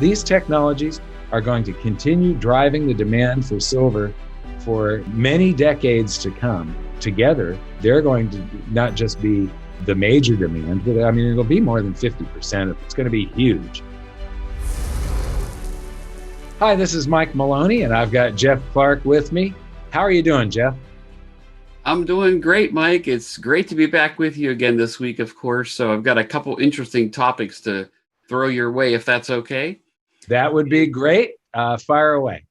These technologies are going to continue driving the demand for silver for many decades to come. Together, they're going to not just be the major demand, but I mean, it'll be more than 50%. It's going to be huge. Hi, this is Mike Maloney, and I've got Jeff Clark with me. How are you doing, Jeff? I'm doing great, Mike. It's great to be back with you again this week, of course. So I've got a couple interesting topics to throw your way, if that's okay. That would be great. Fire away.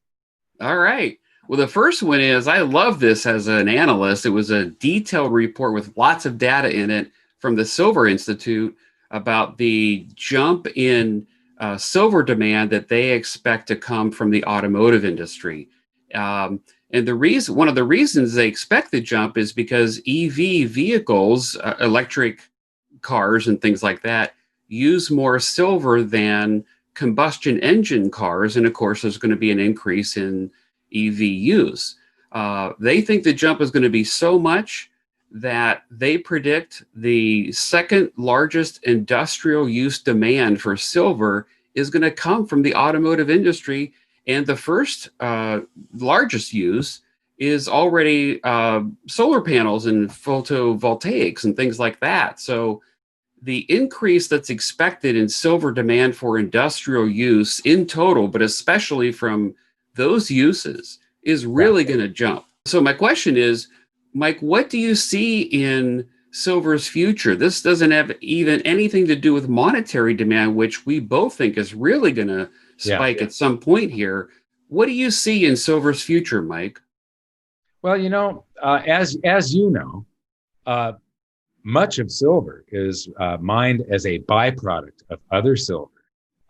All right. Well, the first one is I love this as an analyst. It was a detailed report with lots of data in it from the Silver Institute about the jump in silver demand that they expect to come from the automotive industry. And one of the reasons they expect the jump is because EV vehicles, electric cars and things like that, use more silver than combustion engine cars. And of course, there's going to be an increase in EV use. They think the jump is going to be so much that they predict the second largest industrial use demand for silver is going to come from the automotive industry. And the first largest use is already solar panels and photovoltaics and things like that. So the increase that's expected in silver demand for industrial use in total, but especially from those uses, is really going to jump. So my question is, Mike, what do you see in silver's future? This doesn't have even anything to do with monetary demand, which we both think is really going to spike at some point here. What do you see in silver's future, Mike? Well, as you know, much of silver is mined as a byproduct of other silver,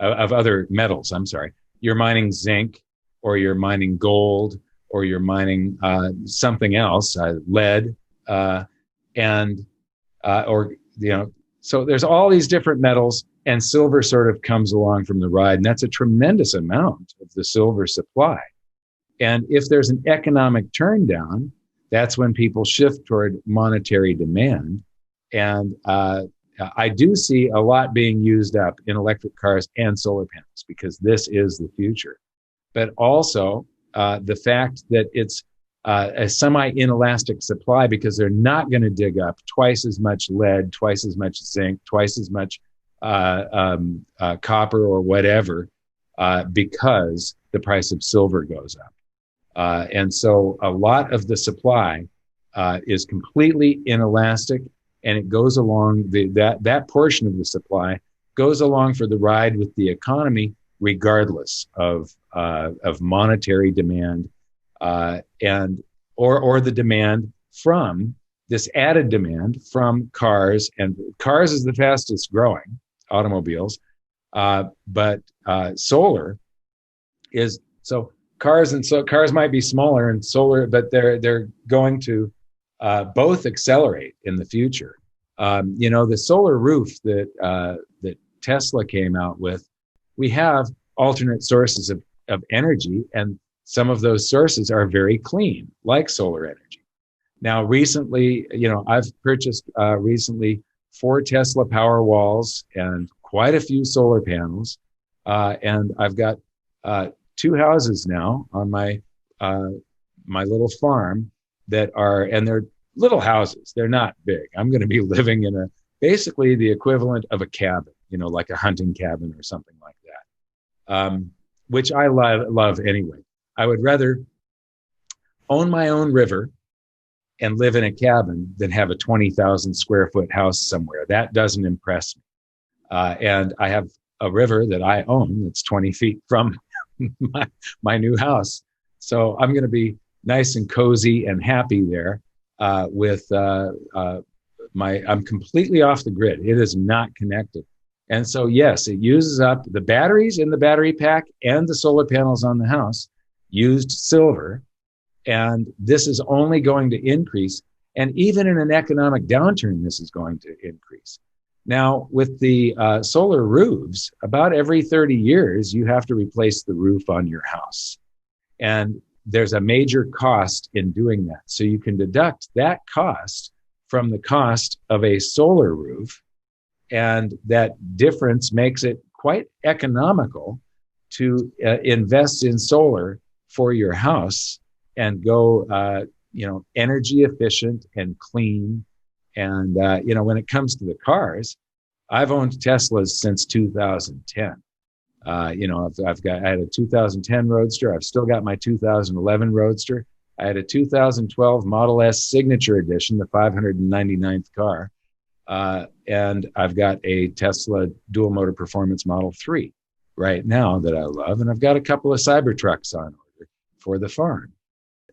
of other metals. I'm sorry. You're mining zinc, or you're mining gold, or you're mining something else, lead, so there's all these different metals, and silver sort of comes along from the ride, and that's a tremendous amount of the silver supply. And if there's an economic turn down, that's when people shift toward monetary demand. And I do see a lot being used up in electric cars and solar panels, because this is the future. But also the fact that it's a semi-inelastic supply, because they're not going to dig up twice as much lead, twice as much zinc, twice as much copper or whatever, because the price of silver goes up. And so a lot of the supply is completely inelastic, and it goes along, that portion of the supply goes along for the ride with the economy, regardless of monetary demand, or the demand from this added demand from cars. And cars is the fastest growing, automobiles, but solar is, so cars might be smaller and solar, but they're going to both accelerate in the future. The solar roof that Tesla came out with, we have alternate sources of energy, and some of those sources are very clean, like solar energy. Now, recently, I've purchased recently 4 Tesla power walls and quite a few solar panels, and I've got 2 houses now on my little farm and they're little houses. They're not big. I'm going to be living in basically the equivalent of a cabin, like a hunting cabin or something like that, which I love anyway. I would rather own my own river and live in a cabin than have a 20,000 square foot house somewhere. That doesn't impress me. And I have a river that I own that's 20 feet from my new house. So I'm going to be nice and cozy and happy there I'm completely off the grid. It is not connected. And so, yes, it uses up the batteries in the battery pack, and the solar panels on the house used silver. And this is only going to increase. And even in an economic downturn, this is going to increase. Now, with the solar roofs, about every 30 years, you have to replace the roof on your house. And there's a major cost in doing that. So you can deduct that cost from the cost of a solar roof. And that difference makes it quite economical to invest in solar for your house and go, energy efficient and clean. And, when it comes to the cars, I've owned Teslas since 2010. I had a 2010 Roadster. I've still got my 2011 Roadster. I had a 2012 Model S Signature Edition, the 599th car. And I've got a Tesla dual motor performance Model 3 right now that I love. And I've got a couple of Cybertrucks on order for the farm.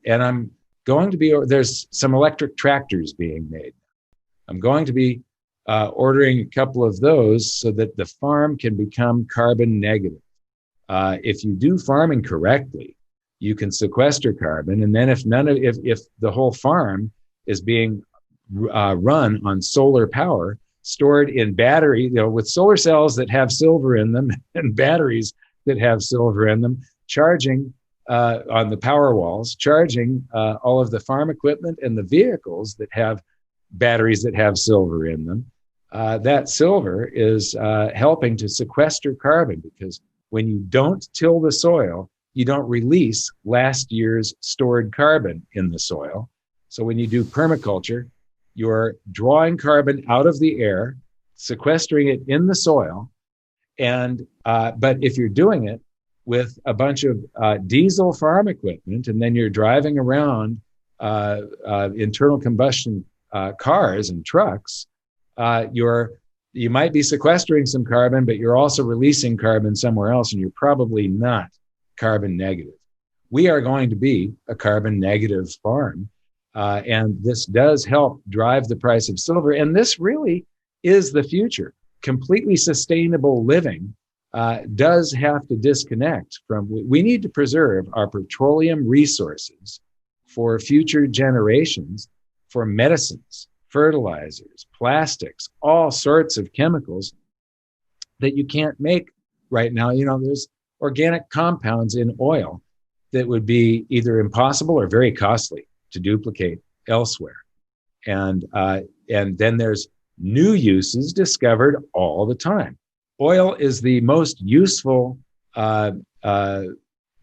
And I'm going to be, there's some electric tractors being made. I'm going to be ordering a couple of those so that the farm can become carbon negative. If you do farming correctly, you can sequester carbon. And then if the whole farm is being run on solar power, stored in battery, with solar cells that have silver in them and batteries that have silver in them, charging on the power walls, charging all of the farm equipment and the vehicles that have batteries that have silver in them. That silver is helping to sequester carbon, because when you don't till the soil, you don't release last year's stored carbon in the soil. So when you do permaculture, you're drawing carbon out of the air, sequestering it in the soil. And but if you're doing it with a bunch of diesel farm equipment, and then you're driving around internal combustion cars and trucks, you might be sequestering some carbon, but you're also releasing carbon somewhere else, and you're probably not carbon negative. We are going to be a carbon negative farm, and this does help drive the price of silver. And this really is the future. Completely sustainable living does have to disconnect from, we need to preserve our petroleum resources for future generations, for medicines, fertilizers, plastics, all sorts of chemicals that you can't make right now. There's organic compounds in oil that would be either impossible or very costly to duplicate elsewhere. And then there's new uses discovered all the time. Oil is the most useful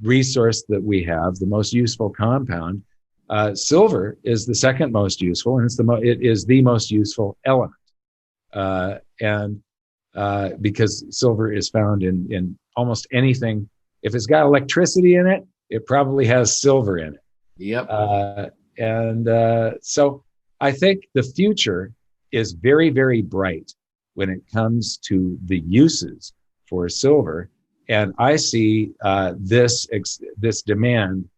resource that we have, the most useful compound. Silver is the second most useful, and it is the most useful element. Because silver is found in almost anything. If it's got electricity in it, it probably has silver in it. Yep. So I think the future is very, very bright when it comes to the uses for silver. And I see this demand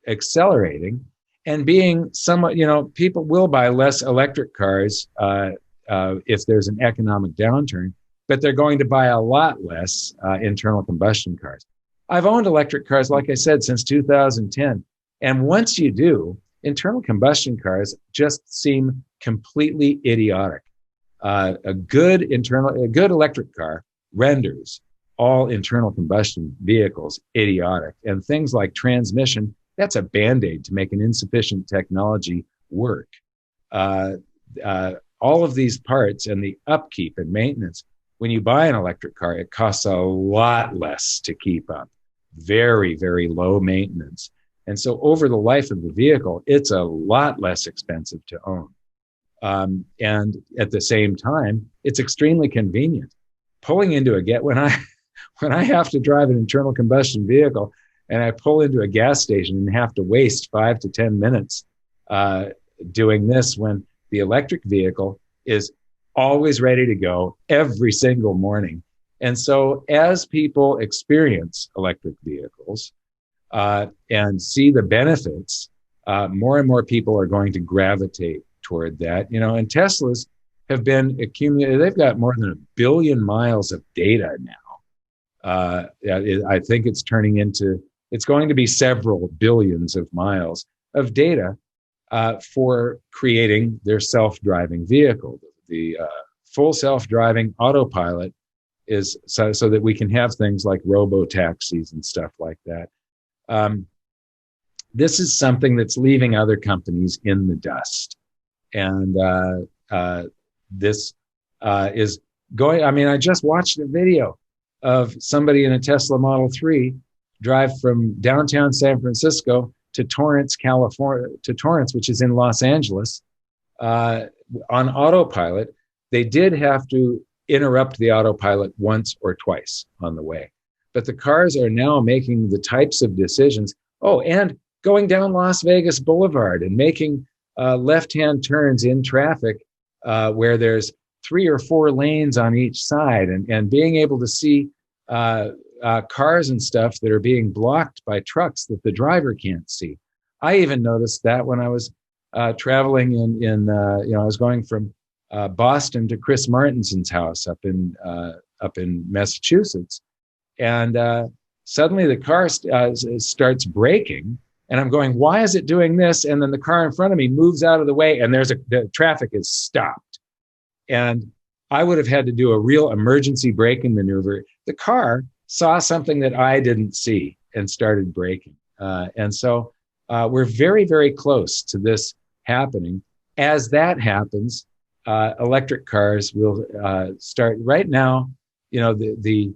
accelerating and being somewhat, people will buy less electric cars if there's an economic downturn, but they're going to buy a lot less internal combustion cars. I've owned electric cars, like I said, since 2010. And once you do, internal combustion cars just seem completely idiotic. A good electric car renders all internal combustion vehicles idiotic. And things like transmission, that's a Band-Aid to make an insufficient technology work. All of these parts and the upkeep and maintenance, when you buy an electric car, it costs a lot less to keep up. Very, very low maintenance. And so over the life of the vehicle, it's a lot less expensive to own. And at the same time, it's extremely convenient. Pulling into when I have to drive an internal combustion vehicle and I pull into a gas station and have to waste 5 to 10 minutes doing this, when the electric vehicle is always ready to go every single morning. And so as people experience electric vehicles and see the benefits, more and more people are going to gravitate toward that. And Teslas have been accumulated. They've got more than 1 billion miles of data now. I think it's going to be several billions of miles of data for creating their self-driving vehicle. The full self-driving autopilot is so that we can have things like robo-taxis and stuff like that. This is something that's leaving other companies in the dust. And this is going, I just watched a video of somebody in a Tesla Model 3 drive from downtown San Francisco to Torrance, California, to Torrance, which is in Los Angeles, on autopilot. They did have to interrupt the autopilot once or twice on the way. But the cars are now making the types of decisions. Oh, and going down Las Vegas Boulevard and making left-hand turns in traffic where there's 3 or 4 lanes on each side, and being able to see cars and stuff that are being blocked by trucks that the driver can't see. I even noticed that when I was traveling I was going from Boston to Chris Martinson's house up in Massachusetts, and suddenly the car starts braking, and I'm going, why is it doing this? And then the car in front of me moves out of the way, and the traffic is stopped, and I would have had to do a real emergency braking maneuver. The car saw something that I didn't see and started braking, and so we're very, very close to this happening. As that happens, electric cars will start. Right now, the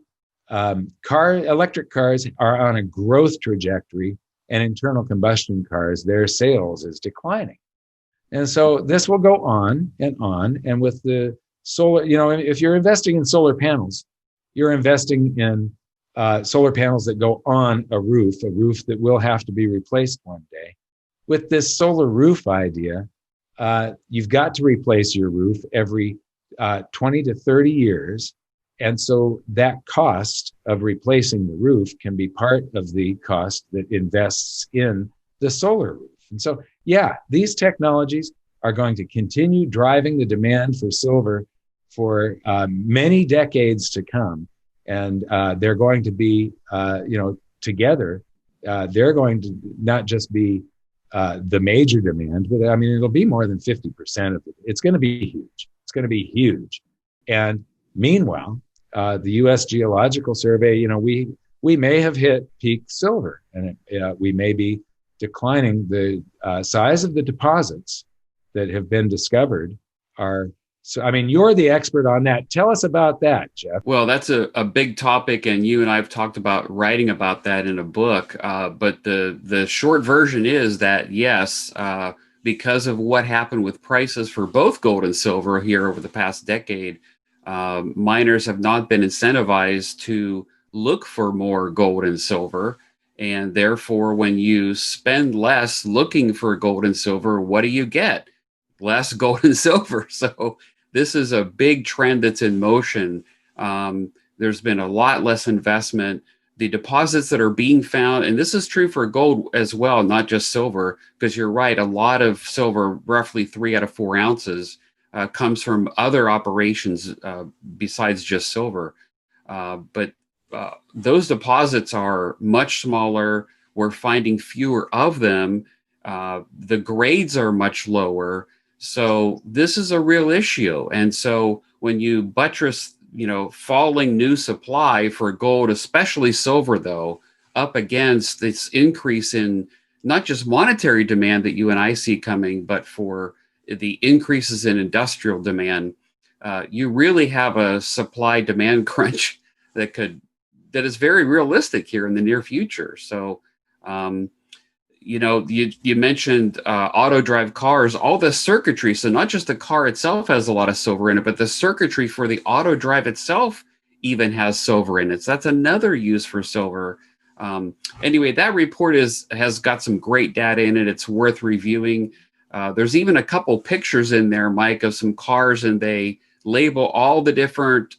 electric cars are on a growth trajectory, and internal combustion cars, their sales is declining. And so this will go on. And with the solar, if you're investing in solar panels, you're investing in solar panels that go on a roof that will have to be replaced one day. With this solar roof idea, you've got to replace your roof every 20 to 30 years. And so that cost of replacing the roof can be part of the cost that invests in the solar roof. And so, yeah, these technologies are going to continue driving the demand for silver for many decades to come. And they're going to be, together, they're going to not just be the major demand, but I mean, it'll be more than 50% of it. It's going to be huge. It's going to be huge. And meanwhile, the U.S. Geological Survey, we may have hit peak silver, and we may be declining. The size of the deposits that have been discovered are. So, I mean, you're the expert on that. Tell us about that, Jeff. Well, that's a big topic, and you and I have talked about writing about that in a book. But the short version is that, yes, because of what happened with prices for both gold and silver here over the past decade, miners have not been incentivized to look for more gold and silver. And therefore, when you spend less looking for gold and silver, what do you get? Less gold and silver. So this is a big trend that's in motion. There's been a lot less investment. The deposits that are being found, and this is true for gold as well, not just silver, because you're right, a lot of silver, roughly 3 out of 4 ounces, comes from other operations besides just silver. But those deposits are much smaller. We're finding fewer of them. The grades are much lower. So this is a real issue. And so when you buttress, falling new supply for gold, especially silver, though, up against this increase in not just monetary demand that you and I see coming, but for the increases in industrial demand, you really have a supply demand crunch that is very realistic here in the near future. So, you mentioned auto drive cars, all the circuitry. So not just the car itself has a lot of silver in it, but the circuitry for the auto drive itself even has silver in it. So that's another use for silver. Anyway, that report has got some great data in it. It's worth reviewing. There's even a couple pictures in there, Mike, of some cars, and they label all the different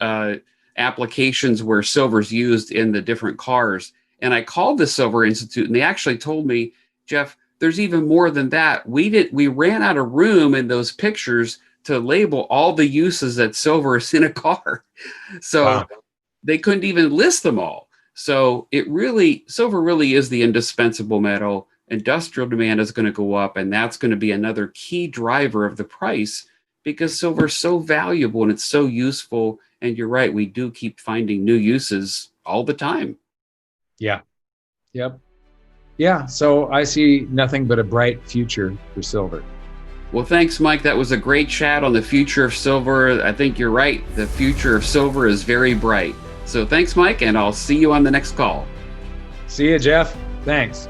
applications where silver's used in the different cars. And I called the Silver Institute, and they actually told me, Jeff, there's even more than that. We ran out of room in those pictures to label all the uses that silver is in a car. So wow. They couldn't even list them all. So silver really is the indispensable metal. Industrial demand is going to go up, and that's going to be another key driver of the price because silver is so valuable and it's so useful. And you're right, we do keep finding new uses all the time. Yeah. Yep. Yeah. So I see nothing but a bright future for silver. Well, thanks, Mike. That was a great chat on the future of silver. I think you're right. The future of silver is very bright. So thanks, Mike, and I'll see you on the next call. See you, Jeff. Thanks.